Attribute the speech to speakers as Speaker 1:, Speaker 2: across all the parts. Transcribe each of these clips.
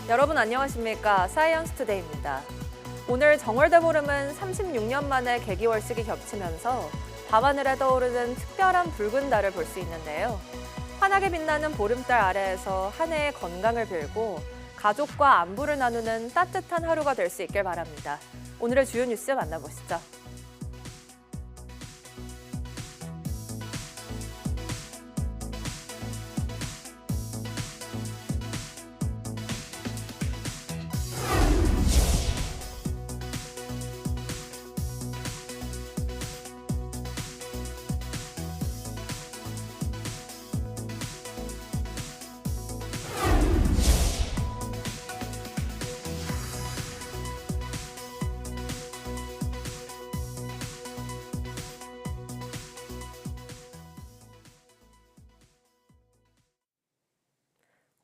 Speaker 1: 여러분 안녕하십니까? 사이언스 투데이입니다. 오늘 정월대보름은 36년 만에 개기월식이 겹치면서 밤하늘에 떠오르는 특별한 붉은 달을 볼 수 있는데요. 환하게 빛나는 보름달 아래에서 한 해의 건강을 빌고 가족과 안부를 나누는 따뜻한 하루가 될 수 있길 바랍니다. 오늘의 주요 뉴스 만나보시죠.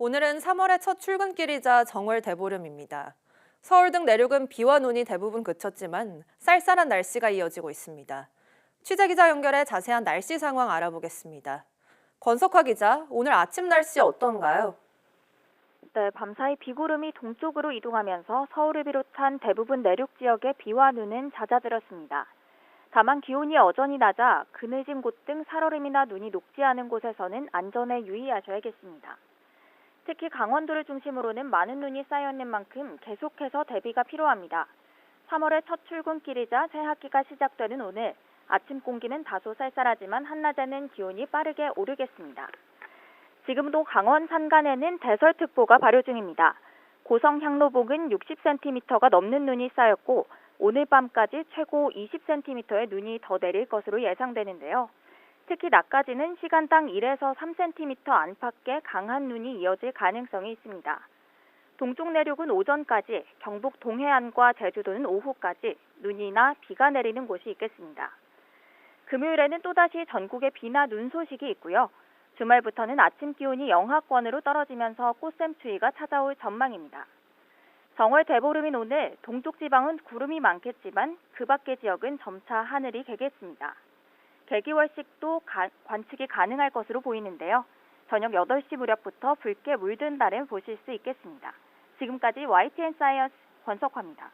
Speaker 1: 오늘은 3월의 첫 출근길이자 정월 대보름입니다. 서울 등 내륙은 비와 눈이 대부분 그쳤지만 쌀쌀한 날씨가 이어지고 있습니다. 취재기자 연결해 자세한 날씨 상황 알아보겠습니다. 권석화 기자, 오늘 아침 날씨 어떤가요?
Speaker 2: 네, 밤사이 비구름이 동쪽으로 이동하면서 서울을 비롯한 대부분 내륙 지역에 비와 눈은 잦아들었습니다. 다만 기온이 여전히 낮아 그늘진 곳 등 살얼음이나 눈이 녹지 않은 곳에서는 안전에 유의하셔야겠습니다. 특히 강원도를 중심으로는 많은 눈이 쌓여있는 만큼 계속해서 대비가 필요합니다. 3월의 첫 출근길이자 새학기가 시작되는 오늘, 아침 공기는 다소 쌀쌀하지만 한낮에는 기온이 빠르게 오르겠습니다. 지금도 강원 산간에는 대설특보가 발효 중입니다. 고성 향로봉은 60cm가 넘는 눈이 쌓였고 오늘 밤까지 최고 20cm의 눈이 더 내릴 것으로 예상되는데요. 특히 낮까지는 시간당 1에서 3cm 안팎의 강한 눈이 이어질 가능성이 있습니다. 동쪽 내륙은 오전까지, 경북 동해안과 제주도는 오후까지 눈이나 비가 내리는 곳이 있겠습니다. 금요일에는 또다시 전국에 비나 눈 소식이 있고요. 주말부터는 아침 기온이 영하권으로 떨어지면서 꽃샘추위가 찾아올 전망입니다. 정월 대보름인 오늘 동쪽 지방은 구름이 많겠지만 그 밖의 지역은 점차 하늘이 개겠습니다. 개기월식도 관측이 가능할 것으로 보이는데요. 저녁 8시 무렵부터 붉게 물든 달을 보실 수 있겠습니다. 지금까지 YTN 사이언스 권석화입니다.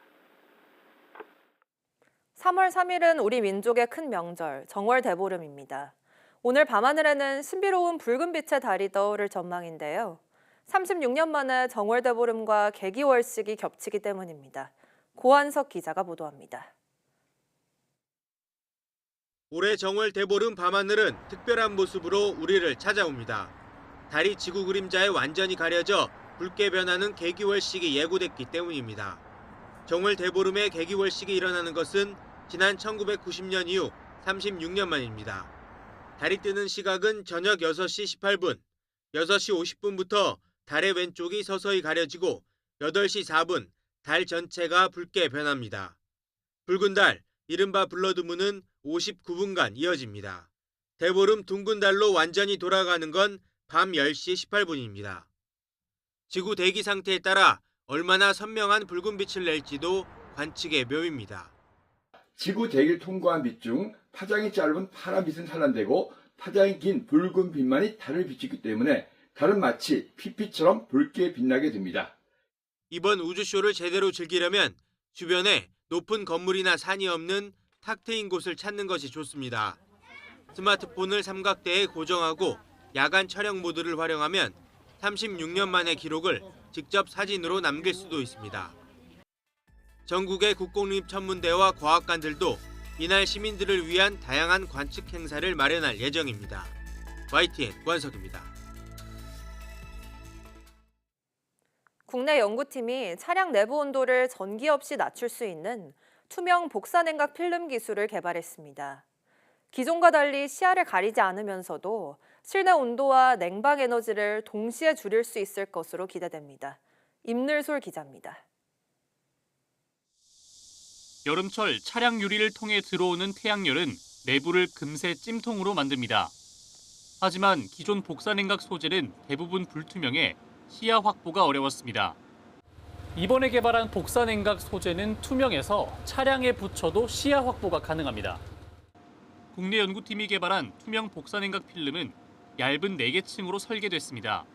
Speaker 1: 3월 3일은 우리 민족의 큰 명절, 정월 대보름입니다. 오늘 밤하늘에는 신비로운 붉은 빛의 달이 떠오를 전망인데요. 36년 만에 정월 대보름과 개기월식이 겹치기 때문입니다. 고한석 기자가 보도합니다.
Speaker 3: 올해 정월 대보름 밤하늘은 특별한 모습으로 우리를 찾아옵니다. 달이 지구 그림자에 완전히 가려져 붉게 변하는 개기월식이 예고됐기 때문입니다. 정월 대보름의 개기월식이 일어나는 것은 지난 1990년 이후 36년 만입니다. 달이 뜨는 시각은 저녁 6시 18분, 6시 50분부터 달의 왼쪽이 서서히 가려지고 8시 4분, 달 전체가 붉게 변합니다. 붉은 달, 이른바 블러드문은 59분간 이어집니다. 대보름 둥근 달로 완전히 돌아가는 건 밤 10시 18분입니다. 지구 대기 상태에 따라 얼마나 선명한 붉은 빛을 낼지도 관측의 묘미입니다.
Speaker 4: 지구 대기를 통과한 빛 중 파장이 짧은 파란 빛은 산란되고 파장이 긴 붉은 빛만이 달을 비추기 때문에 달은 마치 피피처럼 붉게 빛나게 됩니다.
Speaker 3: 이번 우주쇼를 제대로 즐기려면 주변에 높은 건물이나 산이 없는 탁 트인 곳을 찾는 것이 좋습니다. 스마트폰을 삼각대에 고정하고 야간 촬영 모드를 활용하면 36년 만의 기록을 직접 사진으로 남길 수도 있습니다. 전국의 국공립천문대와 과학관들도 이날 시민들을 위한 다양한 관측 행사를 마련할 예정입니다. YTN 권석입니다.
Speaker 1: 국내 연구팀이 차량 내부 온도를 전기 없이 낮출 수 있는 투명 복사냉각 필름 기술을 개발했습니다. 기존과 달리 시야를 가리지 않으면서도 실내 온도와 냉방 에너지를 동시에 줄일 수 있을 것으로 기대됩니다. 임늘솔 기자입니다.
Speaker 5: 여름철 차량 유리를 통해 들어오는 태양열은 내부를 금세 찜통으로 만듭니다. 하지만 기존 복사냉각 소재는 대부분 불투명해 시야 확보가 어려웠습니다. 이번에 개발한 복사냉각 소재는 투명해서 차량에 붙여도 시야 확보가 가능합니다. 국내 연구팀이 개발한 투명 복사냉각 필름은 얇은 4개 층으로 설계됐습니다.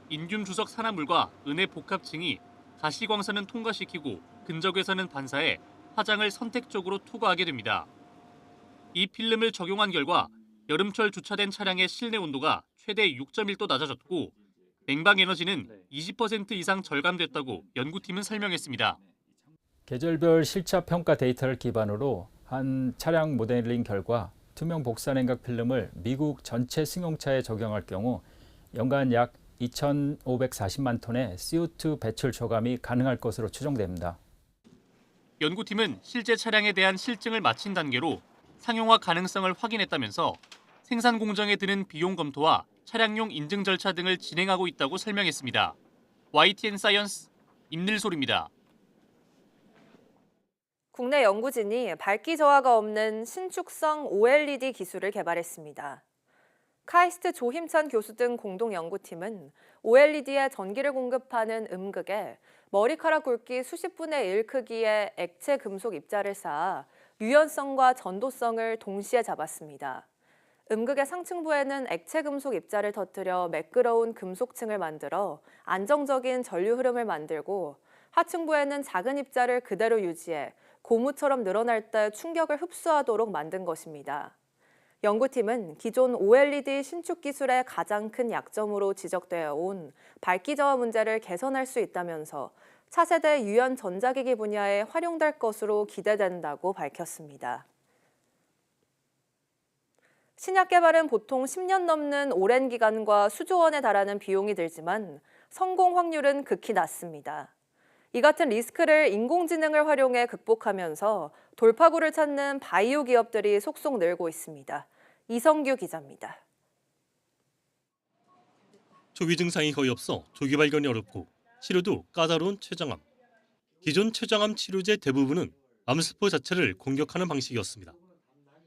Speaker 5: 인듐 주석 산화물과 은의 복합층이 가시광선은 통과시키고 근적외선은 반사해 화장을 선택적으로 투과하게 됩니다. 이 필름을 적용한 결과 여름철 주차된 차량의 실내 온도가 최대 6.1도 낮아졌고 냉방 에너지는 20% 이상 절감됐다고 연구팀은 설명했습니다.
Speaker 6: 계절별 실차 평가 데이터를 기반으로 한 차량 모델링 결과 투명 복사냉각 필름을 미국 전체 승용차에 적용할 경우 연간 약 2,540만 톤의 CO2 배출 저감이 가능할 것으로 추정됩니다.
Speaker 5: 연구팀은 실제 차량에 대한 실증을 마친 단계로 상용화 가능성을 확인했다면서 생산 공정에 드는 비용 검토와 차량용 인증 절차 등을 진행하고 있다고 설명했습니다. YTN 사이언스 임닐솔입니다.
Speaker 1: 국내 연구진이 밝기 저하가 없는 신축성 OLED 기술을 개발했습니다. 카이스트 조힘찬 교수 등 공동 연구팀은 OLED에 전기를 공급하는 음극에 머리카락 굵기 수십 분의 1 크기의 액체 금속 입자를 쌓아 유연성과 전도성을 동시에 잡았습니다. 음극의 상층부에는 액체 금속 입자를 터뜨려 매끄러운 금속층을 만들어 안정적인 전류 흐름을 만들고 하층부에는 작은 입자를 그대로 유지해 고무처럼 늘어날 때 충격을 흡수하도록 만든 것입니다. 연구팀은 기존 OLED 신축 기술의 가장 큰 약점으로 지적되어 온 밝기 저하 문제를 개선할 수 있다면서 차세대 유연 전자기기 분야에 활용될 것으로 기대된다고 밝혔습니다. 신약 개발은 보통 10년 넘는 오랜 기간과 수조 원에 달하는 비용이 들지만 성공 확률은 극히 낮습니다. 이 같은 리스크를 인공지능을 활용해 극복하면서 돌파구를 찾는 바이오 기업들이 속속 늘고 있습니다. 이성규 기자입니다.
Speaker 7: 초기 증상이 거의 없어 조기 발견이 어렵고 치료도 까다로운 췌장암. 기존 췌장암 치료제 대부분은 암세포 자체를 공격하는 방식이었습니다.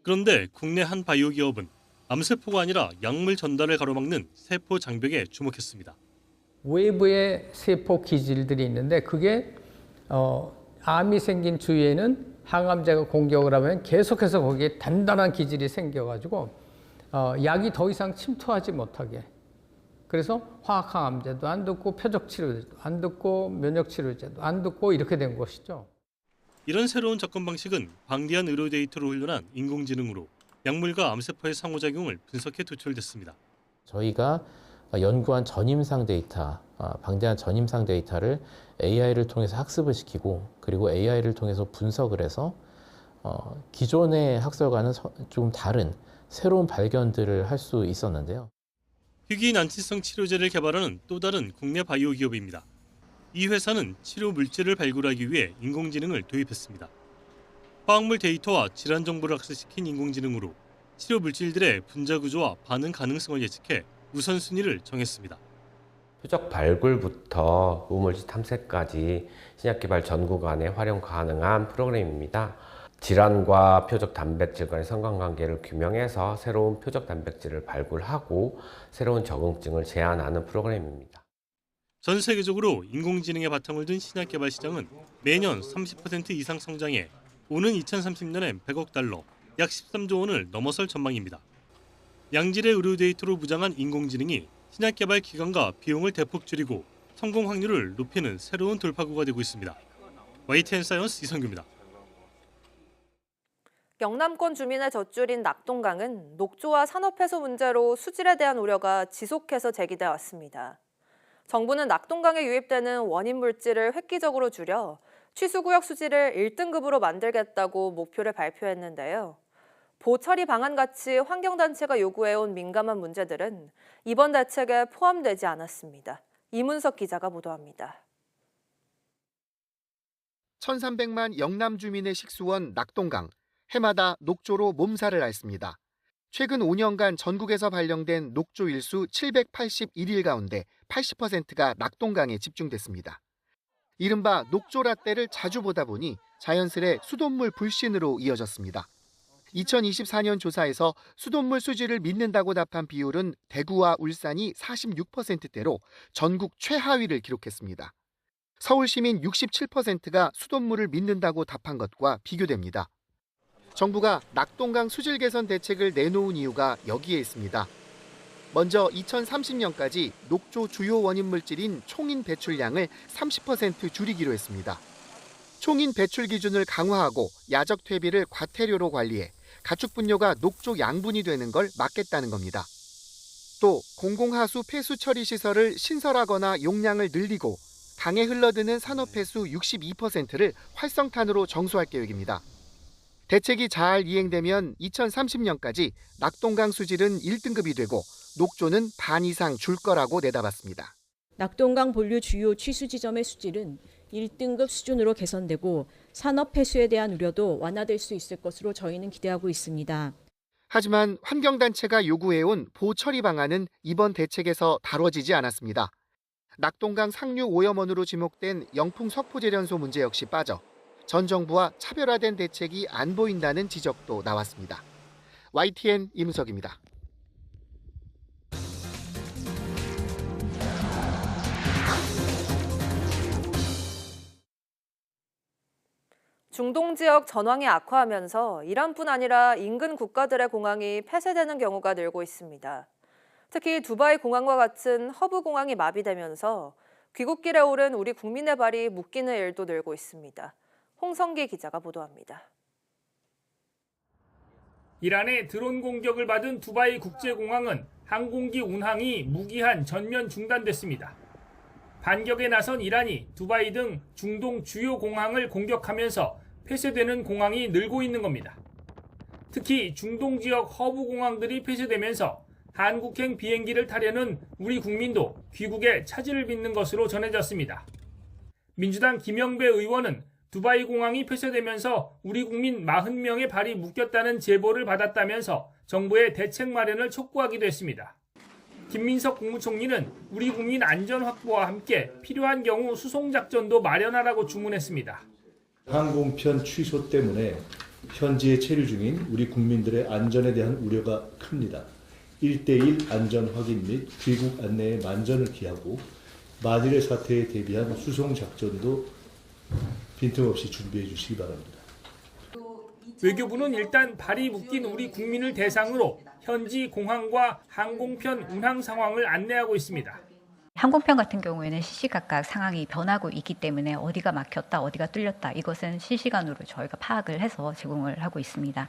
Speaker 7: 그런데 국내 한 바이오 기업은 암세포가 아니라 약물 전달을 가로막는 세포 장벽에 주목했습니다.
Speaker 8: 외부에 세포 기질들이 있는데 그게 암이 생긴 주위에는 항암제가 공격을 하면 계속해서 거기에 단단한 기질이 생겨가지고 약이 더 이상 침투하지 못하게. 그래서 화학항암제도 안 듣고 표적치료제도 안 듣고 면역치료제도 안 듣고 이렇게 된 것이죠.
Speaker 7: 이런 새로운 접근 방식은 방대한 의료 데이터로 훈련한 인공지능으로 약물과 암세포의 상호작용을 분석해 도출됐습니다.
Speaker 9: 저희가 연구한 전임상 데이터, 방대한 전임상 데이터를 AI를 통해서 학습을 시키고 그리고 AI를 통해서 분석을 해서 기존의 학설과는 좀 다른 새로운 발견들을 할 수 있었는데요.
Speaker 7: 희귀 난치성 치료제를 개발하는 또 다른 국내 바이오 기업입니다. 이 회사는 치료 물질을 발굴하기 위해 인공지능을 도입했습니다. 화학물 데이터와 질환 정보를 학습시킨 인공지능으로 치료 물질들의 분자 구조와 반응 가능성을 예측해 우선순위를 정했습니다.
Speaker 10: 표적 발굴부터 우물질 탐색까지 신약 개발 전 구간에 활용 가능한 프로그램입니다. 질환과 표적 단백질 간의 상관관계를 규명해서 새로운 표적 단백질을 발굴하고 새로운 적응증을 제안하는 프로그램입니다.
Speaker 7: 전 세계적으로 인공지능의 바탕을 둔 신약 개발 시장은 매년 30% 이상 성장해 오는 2030년엔 100억 달러, 약 13조 원을 넘어설 전망입니다. 양질의 의료 데이터로 무장한 인공지능이 신약 개발 기간과 비용을 대폭 줄이고 성공 확률을 높이는 새로운 돌파구가 되고 있습니다. YTN 사이언스 이성규입니다.
Speaker 1: 영남권 주민의 젖줄인 낙동강은 녹조와 산업해소 문제로 수질에 대한 우려가 지속해서 제기돼 왔습니다. 정부는 낙동강에 유입되는 원인 물질을 획기적으로 줄여 취수구역 수질을 1등급으로 만들겠다고 목표를 발표했는데요. 보처리 방안같이 환경단체가 요구해온 민감한 문제들은 이번 대책에 포함되지 않았습니다. 이문석 기자가 보도합니다.
Speaker 11: 1,300만 영남 주민의 식수원 낙동강. 해마다 녹조로 몸살을 앓습니다. 최근 5년간 전국에서 발령된 녹조 일수 781일 가운데 80%가 낙동강에 집중됐습니다. 이른바 녹조 라떼를 자주 보다 보니 자연스레 수돗물 불신으로 이어졌습니다. 2024년 조사에서 수돗물 수질을 믿는다고 답한 비율은 대구와 울산이 46%대로 전국 최하위를 기록했습니다. 서울 시민 67%가 수돗물을 믿는다고 답한 것과 비교됩니다. 정부가 낙동강 수질 개선 대책을 내놓은 이유가 여기에 있습니다. 먼저 2030년까지 녹조 주요 원인 물질인 총인 배출량을 30% 줄이기로 했습니다. 총인 배출 기준을 강화하고 야적 퇴비를 과태료로 관리해 가축 분뇨가 녹조 양분이 되는 걸 막겠다는 겁니다. 또 공공하수 폐수 처리 시설을 신설하거나 용량을 늘리고 강에 흘러드는 산업폐수 62%를 활성탄으로 정수할 계획입니다. 대책이 잘 이행되면 2030년까지 낙동강 수질은 1등급이 되고 녹조는 반 이상 줄 거라고 내다봤습니다.
Speaker 12: 낙동강 본류 주요 취수 지점의 수질은 1등급 수준으로 개선되고 산업 폐수에 대한 우려도 완화될 수 있을 것으로 저희는 기대하고 있습니다.
Speaker 11: 하지만 환경단체가 요구해온 보처리 방안은 이번 대책에서 다뤄지지 않았습니다. 낙동강 상류 오염원으로 지목된 영풍 석포제련소 문제 역시 빠져 전 정부와 차별화된 대책이 안 보인다는 지적도 나왔습니다. YTN 임석입니다.
Speaker 1: 중동 지역 전황이 악화하면서 이란뿐 아니라 인근 국가들의 공항이 폐쇄되는 경우가 늘고 있습니다. 특히 두바이 공항과 같은 허브 공항이 마비되면서 귀국길에 오른 우리 국민의 발이 묶이는 일도 늘고 있습니다. 홍성기 기자가 보도합니다.
Speaker 5: 이란의 드론 공격을 받은 두바이 국제공항은 항공기 운항이 무기한 전면 중단됐습니다. 반격에 나선 이란이 두바이 등 중동 주요 공항을 공격하면서 폐쇄되는 공항이 늘고 있는 겁니다. 특히 중동 지역 허브 공항들이 폐쇄되면서 한국행 비행기를 타려는 우리 국민도 귀국에 차질을 빚는 것으로 전해졌습니다. 민주당 김영배 의원은 두바이 공항이 폐쇄되면서 우리 국민 40명의 발이 묶였다는 제보를 받았다면서 정부의 대책 마련을 촉구하기도 했습니다. 김민석 국무총리는 우리 국민 안전 확보와 함께 필요한 경우 수송작전도 마련하라고 주문했습니다.
Speaker 13: 항공편 취소 때문에 현지에 체류 중인 우리 국민들의 안전에 대한 우려가 큽니다. 1:1 안전 확인 및 귀국 안내에 만전을 기하고 만일의 사태에 대비한 수송작전도 빈틈없이 준비해 주시기 바랍니다.
Speaker 5: 외교부는 일단 발이 묶인 우리 국민을 대상으로 현지 공항과 항공편 운항 상황을 안내하고 있습니다.
Speaker 14: 항공편 같은 경우에는 시시각각 상황이 변하고 있기 때문에 어디가 막혔다, 어디가 뚫렸다 이것은 실시간으로 저희가 파악을 해서 제공을 하고 있습니다.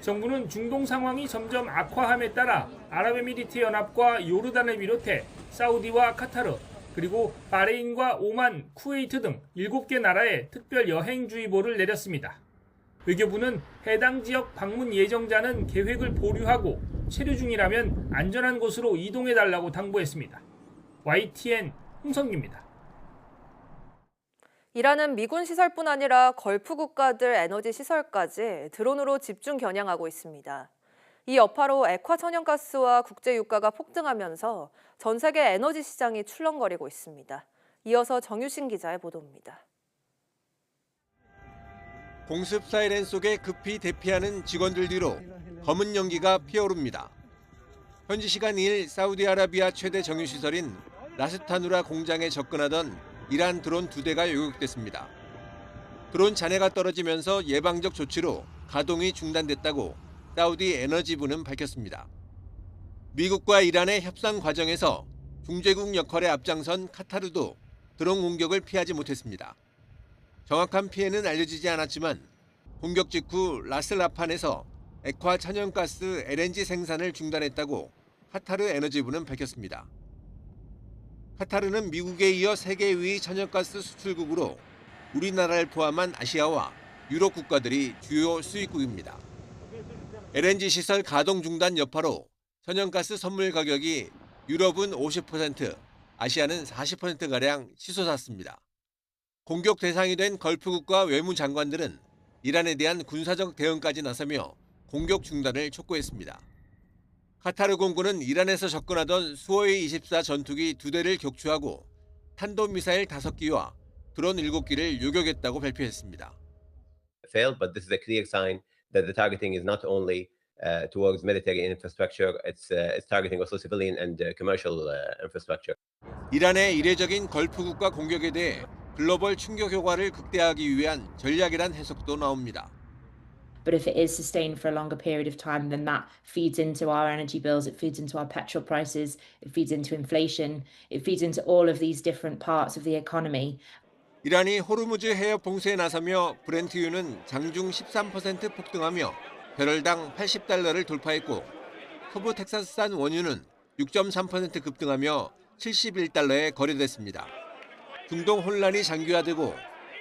Speaker 5: 정부는 중동 상황이 점점 악화함에 따라 아랍에미리트 연합과 요르단을 비롯해 사우디와 카타르, 그리고 바레인과 오만, 쿠웨이트 등 7개 나라에 특별 여행주의보를 내렸습니다. 외교부는 해당 지역 방문 예정자는 계획을 보류하고 체류 중이라면 안전한 곳으로 이동해달라고 당부했습니다. YTN 홍성기입니다.
Speaker 1: 이란은 미군 시설뿐 아니라 걸프 국가들 에너지 시설까지 드론으로 집중 겨냥하고 있습니다. 이 여파로 액화 천연가스와 국제 유가가 폭등하면서 전 세계 에너지 시장이 출렁거리고 있습니다. 이어서 정유신 기자의 보도입니다.
Speaker 3: 공습 사이렌 속에 급히 대피하는 직원들 뒤로 검은 연기가 피어오릅니다. 현지 시간 2일 사우디아라비아 최대 정유시설인 라스타누라 공장에 접근하던 이란 드론 2대가 요격됐습니다. 드론 잔해가 떨어지면서 예방적 조치로 가동이 중단됐다고 사우디 에너지부는 밝혔습니다. 미국과 이란의 협상 과정에서 중재국 역할에 앞장선 카타르도 드론 공격을 피하지 못했습니다. 정확한 피해는 알려지지 않았지만 공격 직후 라스라판에서 액화 천연가스 LNG 생산을 중단했다고 카타르 에너지부는 밝혔습니다. 카타르는 미국에 이어 세계 2위 천연가스 수출국으로 우리나라를 포함한 아시아와 유럽 국가들이 주요 수입국입니다. LNG 시설 가동 중단 여파로 천연가스 선물 가격이 유럽은 50%, 아시아는 40%가량 치솟았습니다. 공격 대상이 된 걸프국가 외무장관들은 이란에 대한 군사적 대응까지 나서며 공격 중단을 촉구했습니다. 카타르 공군은 이란에서 접근하던 수호이 24 전투기 2대를 격추하고 탄도미사일 5기와 드론 7기를 요격했다고 발표했습니다.
Speaker 15: Failed, but this is a clear sign that the targeting is not only towards military infrastructure, it's targeting also civilian and commercial infrastructure.
Speaker 3: 이란의 이례적인 걸프 국가 공격에 대해 글로벌 충격 효과를 극대화하기 위한 전략이란 해석도 나옵니다.
Speaker 16: But if it is sustained for a longer period of time, then that feeds into our energy bills, it feeds into our petrol prices, it feeds into inflation, it feeds into all of these different parts of the economy.
Speaker 3: 이란이 호르무즈 해협 봉쇄에 나서며 브렌트유는 장중 13% 폭등하며 배럴당 $80를 돌파했고 서부 텍사스산 원유는 6.3% 급등하며 $71에 거래됐습니다. 중동 혼란이 장기화되고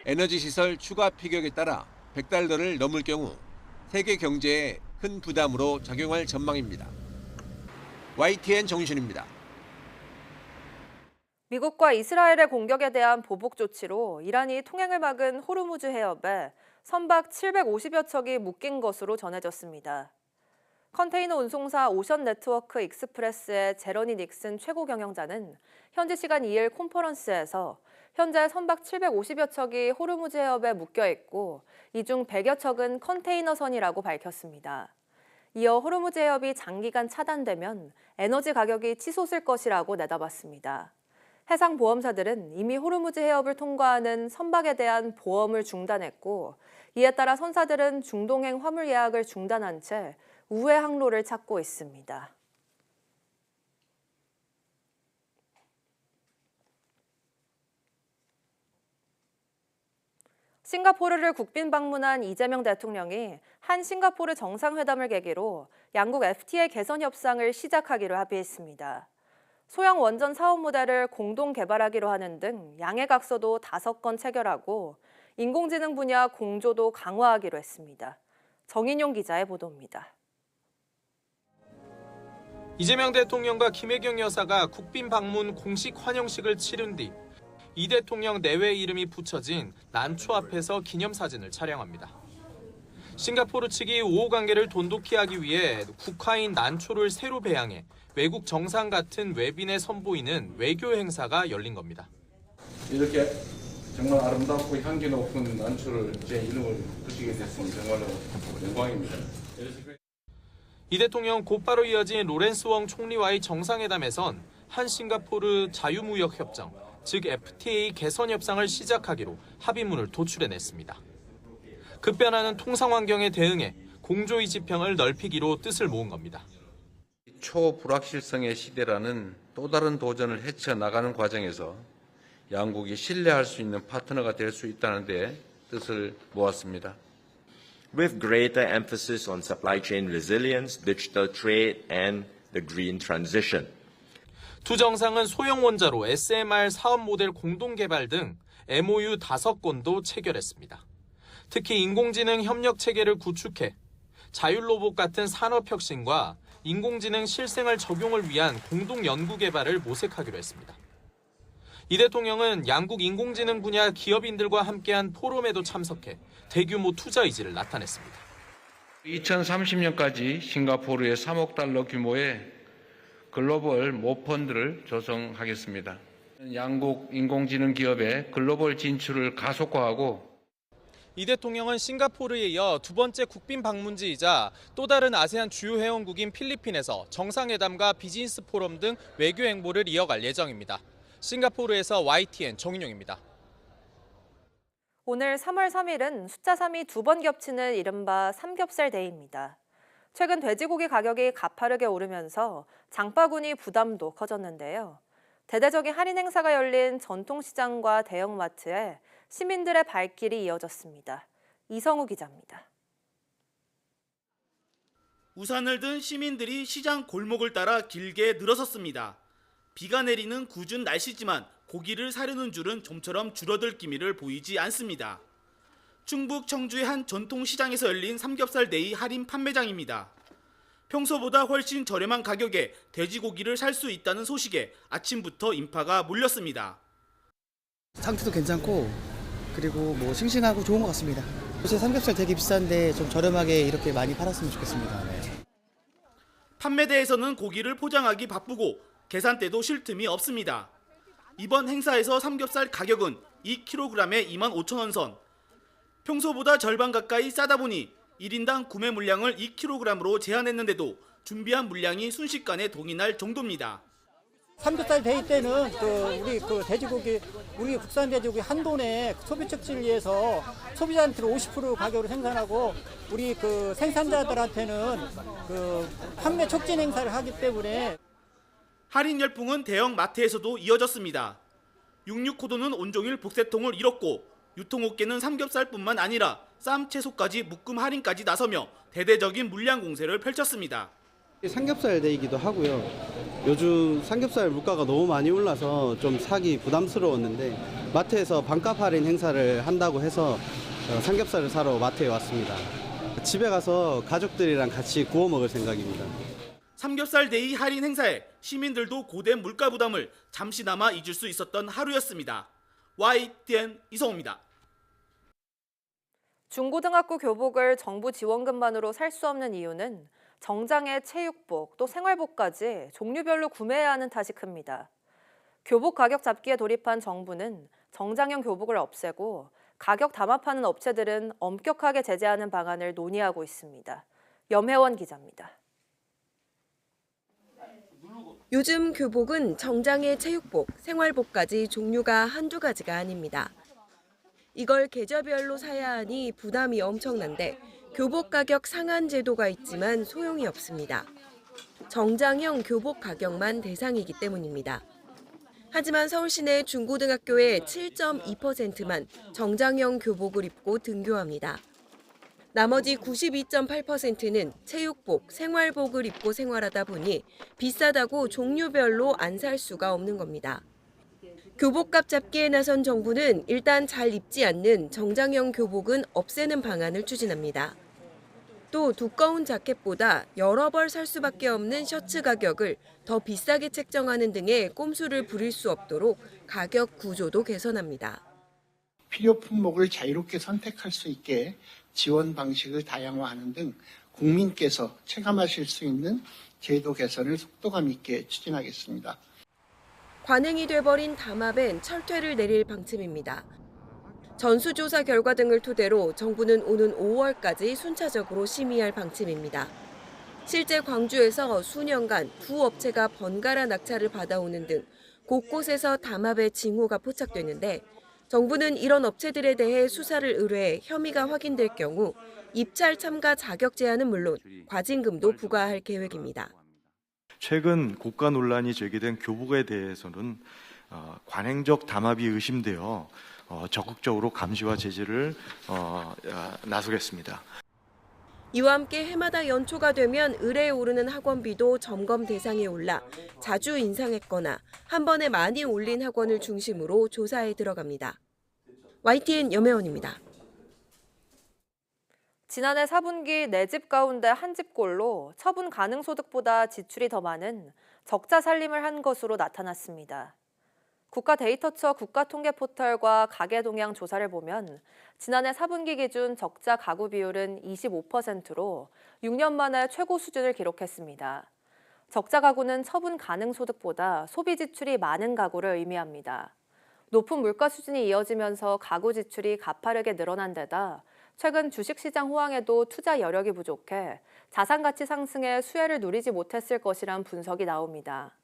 Speaker 3: 에너지 시설 추가 피격에 따라 $100를 넘을 경우 세계 경제에 큰 부담으로 작용할 전망입니다. YTN 정윤입니다.
Speaker 1: 미국과 이스라엘의 공격에 대한 보복 조치로 이란이 통행을 막은 호르무즈 해협에 선박 750여 척이 묶인 것으로 전해졌습니다. 컨테이너 운송사 오션 네트워크 익스프레스의 제러니 닉슨 최고 경영자는 현지 시간 2일 콘퍼런스에서 현재 선박 750여 척이 호르무즈 해협에 묶여 있고 이 중 100여 척은 컨테이너선이라고 밝혔습니다. 이어 호르무즈 해협이 장기간 차단되면 에너지 가격이 치솟을 것이라고 내다봤습니다. 해상보험사들은 이미 호르무즈 해협을 통과하는 선박에 대한 보험을 중단했고 이에 따라 선사들은 중동행 화물 예약을 중단한 채 우회 항로를 찾고 있습니다. 싱가포르를 국빈 방문한 이재명 대통령이 한 싱가포르 정상회담을 계기로 양국 FTA 개선 협상을 시작하기로 합의했습니다. 소형 원전 사업 모델을 공동 개발하기로 하는 등 양해각서도 5건 체결하고 인공지능 분야 공조도 강화하기로 했습니다. 정인용 기자의 보도입니다.
Speaker 17: 이재명 대통령과 김혜경 여사가 국빈 방문 공식 환영식을 치른 뒤 이 대통령 내외 이름이 붙여진 난초 앞에서 기념사진을 촬영합니다. 싱가포르 측이 우호 관계를 돈독히 하기 위해 국화인 난초를 새로 배양해 외국 정상 같은 외빈에 선보이는 외교 행사가 열린 겁니다.
Speaker 18: 이렇게 정말 아름답고 향기 높은 난초를 제 이름을 붙이게 됐으니 정말로 영광입니다.
Speaker 17: 이 대통령 곧바로 이어진 로렌스 웡 총리와의 정상회담에선 한 싱가포르 자유무역협정, 즉 FTA 개선 협상을 시작하기로 합의문을 도출해냈습니다. 급변하는 통상 환경에 대응해 공조의 지평을 넓히기로 뜻을 모은 겁니다.
Speaker 18: 초불확실성의 시대라는 또 다른 도전을 헤쳐나가는 과정에서 양국이 신뢰할 수 있는 파트너가 될 수 있다는 데 뜻을 모았습니다.
Speaker 19: With greater emphasis on supply chain resilience, digital trade, and the green transition.
Speaker 17: 두 정상은 소형 원자로 SMR 사업 모델 공동 개발 등 MOU 5건도 체결했습니다. 특히 인공지능 협력 체계를 구축해 자율로봇 같은 산업 혁신과 인공지능 실생활 적용을 위한 공동 연구 개발을 모색하기로 했습니다. 이 대통령은 양국 인공지능 분야 기업인들과 함께한 포럼에도 참석해 대규모 투자 의지를 나타냈습니다.
Speaker 18: 2030년까지 싱가포르에 3억 달러 규모의 글로벌 모펀드를 조성하겠습니다. 양국 인공지능 기업의 글로벌 진출을 가속화하고
Speaker 17: 이 대통령은 싱가포르에 이어 두 번째 국빈 방문지이자 또 다른 아세안 주요 회원국인 필리핀에서 정상회담과 비즈니스 포럼 등 외교 행보를 이어갈 예정입니다. 싱가포르에서 YTN 정인용입니다.
Speaker 1: 오늘 3월 3일은 숫자 3이 2번 겹치는 이른바 삼겹살 데이입니다. 최근 돼지고기 가격이 가파르게 오르면서 장바구니 부담도 커졌는데요. 대대적인 할인 행사가 열린 전통시장과 대형마트에 시민들의 발길이 이어졌습니다. 이성우 기자입니다.
Speaker 20: 우산을 든 시민들이 시장 골목을 따라 길게 늘어섰습니다. 비가 내리는 궂은 날씨지만 고기를 사려는 줄은 좀처럼 줄어들 기미를 보이지 않습니다. 충북 청주의 한 전통시장에서 열린 삼겹살 데이 할인 판매장입니다. 평소보다 훨씬 저렴한 가격에 돼지고기를 살 수 있다는 소식에 아침부터 인파가 몰렸습니다.
Speaker 21: 상태도 괜찮고 그리고 싱싱하고 좋은 것 같습니다. 요새 삼겹살 되게 비싼데 좀 저렴하게 이렇게 많이 팔았으면 좋겠습니다. 네.
Speaker 20: 판매대에서는 고기를 포장하기 바쁘고 계산대도 쉴 틈이 없습니다. 이번 행사에서 삼겹살 가격은 2kg에 25,000원 선. 평소보다 절반 가까이 싸다 보니 1인당 구매 물량을 2kg으로 제한했는데도 준비한 물량이 순식간에 동이 날 정도입니다.
Speaker 2: 삼겹살 데이 때는 우리 돼지고기, 우리 국산 돼지고기 한돈에 소비 촉진을 위해서 소비자한테 50% 가격으로 생산하고 우리 생산자들한테는 판매 촉진 행사를 하기 때문에
Speaker 20: 할인 열풍은 대형 마트에서도 이어졌습니다. 66코드는 온종일 복새통을 잃었고 유통업계는 삼겹살뿐만 아니라 쌈, 채소까지 묶음 할인까지 나서며 대대적인 물량 공세를 펼쳤습니다.
Speaker 22: 삼겹살 데이기도 하고요. 요즘 삼겹살 물가가 너무 많이 올라서 좀 사기 부담스러웠는데 마트에서 반값 할인 행사를 한다고 해서 삼겹살을 사러 마트에 왔습니다. 집에 가서 가족들이랑 같이 구워 먹을 생각입니다.
Speaker 20: 삼겹살 데이 할인 행사에 시민들도 고된 물가 부담을 잠시나마 잊을 수 있었던 하루였습니다. YTN 이성호입니다.
Speaker 1: 중고등학교 교복을 정부 지원금만으로 살 수 없는 이유는 정장에 체육복, 또 생활복까지 종류별로 구매해야 하는 탓이 큽니다. 교복 가격 잡기에 돌입한 정부는 정장형 교복을 없애고 가격 담합하는 업체들은 엄격하게 제재하는 방안을 논의하고 있습니다. 염혜원 기자입니다.
Speaker 23: 요즘 교복은 정장에 체육복, 생활복까지 종류가 한두 가지가 아닙니다. 이걸 계절별로 사야 하니 부담이 엄청난데 교복 가격 상한 제도가 있지만 소용이 없습니다. 정장형 교복 가격만 대상이기 때문입니다. 하지만 서울시내 중고등학교의 7.2%만 정장형 교복을 입고 등교합니다. 나머지 92.8%는 체육복, 생활복을 입고 생활하다 보니 비싸다고 종류별로 안 살 수가 없는 겁니다. 교복값 잡기에 나선 정부는 일단 잘 입지 않는 정장형 교복은 없애는 방안을 추진합니다. 또 두꺼운 자켓보다 여러 벌 살 수밖에 없는 셔츠 가격을 더 비싸게 책정하는 등의 꼼수를 부릴 수 없도록 가격 구조도 개선합니다.
Speaker 24: 필요 품목을 자유롭게 선택할 수 있게 지원 방식을 다양화하는 등 국민께서 체감하실 수 있는 제도 개선을 속도감 있게 추진하겠습니다.
Speaker 23: 관행이 돼버린 담합엔 철퇴를 내릴 방침입니다. 전수조사 결과 등을 토대로 정부는 오는 5월까지 순차적으로 심의할 방침입니다. 실제 광주에서 수년간 두 업체가 번갈아 낙찰을 받아오는 등 곳곳에서 담합의 징후가 포착되는데 정부는 이런 업체들에 대해 수사를 의뢰해 혐의가 확인될 경우 입찰 참가 자격 제한은 물론 과징금도 부과할 계획입니다.
Speaker 25: 최근 고가 논란이 제기된 교복에 대해서는 관행적 담합이 의심되어 적극적으로 감시와 제재를 나서겠습니다.
Speaker 23: 이와 함께 해마다 연초가 되면 의뢰에 오르는 학원비도 점검 대상에 올라 자주 인상했거나 한 번에 많이 올린 학원을 중심으로 조사에 들어갑니다. YTN 염혜원입니다.
Speaker 1: 지난해 4분기 4집 가운데 1집꼴로 처분 가능 소득보다 지출이 더 많은 적자 살림을 한 것으로 나타났습니다. 국가데이터처 국가통계포털과 가계동향 조사를 보면 지난해 4분기 기준 적자 가구 비율은 25%로 6년 만에 최고 수준을 기록했습니다. 적자 가구는 처분 가능 소득보다 소비 지출이 많은 가구를 의미합니다. 높은 물가 수준이 이어지면서 가구 지출이 가파르게 늘어난 데다 최근 주식시장 호황에도 투자 여력이 부족해 자산 가치 상승에 수혜를 누리지 못했을 것이란 분석이 나옵니다.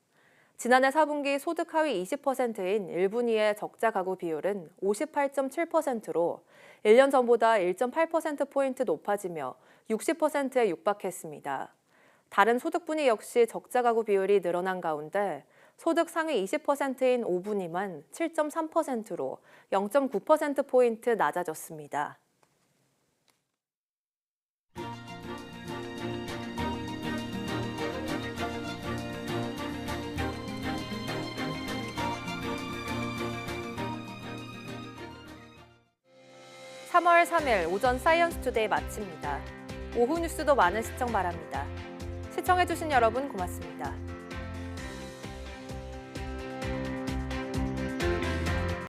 Speaker 1: 지난해 4분기 소득 하위 20%인 1분위의 적자 가구 비율은 58.7%로 1년 전보다 1.8%포인트 높아지며 60%에 육박했습니다. 다른 소득분위 역시 적자 가구 비율이 늘어난 가운데 소득 상위 20%인 5분위만 7.3%로 0.9%포인트 낮아졌습니다. (3월 3일) 오전 사이언스 투데이 마칩니다. 오후 뉴스도 많은 시청 바랍니다. 시청해주신 여러분 고맙습니다.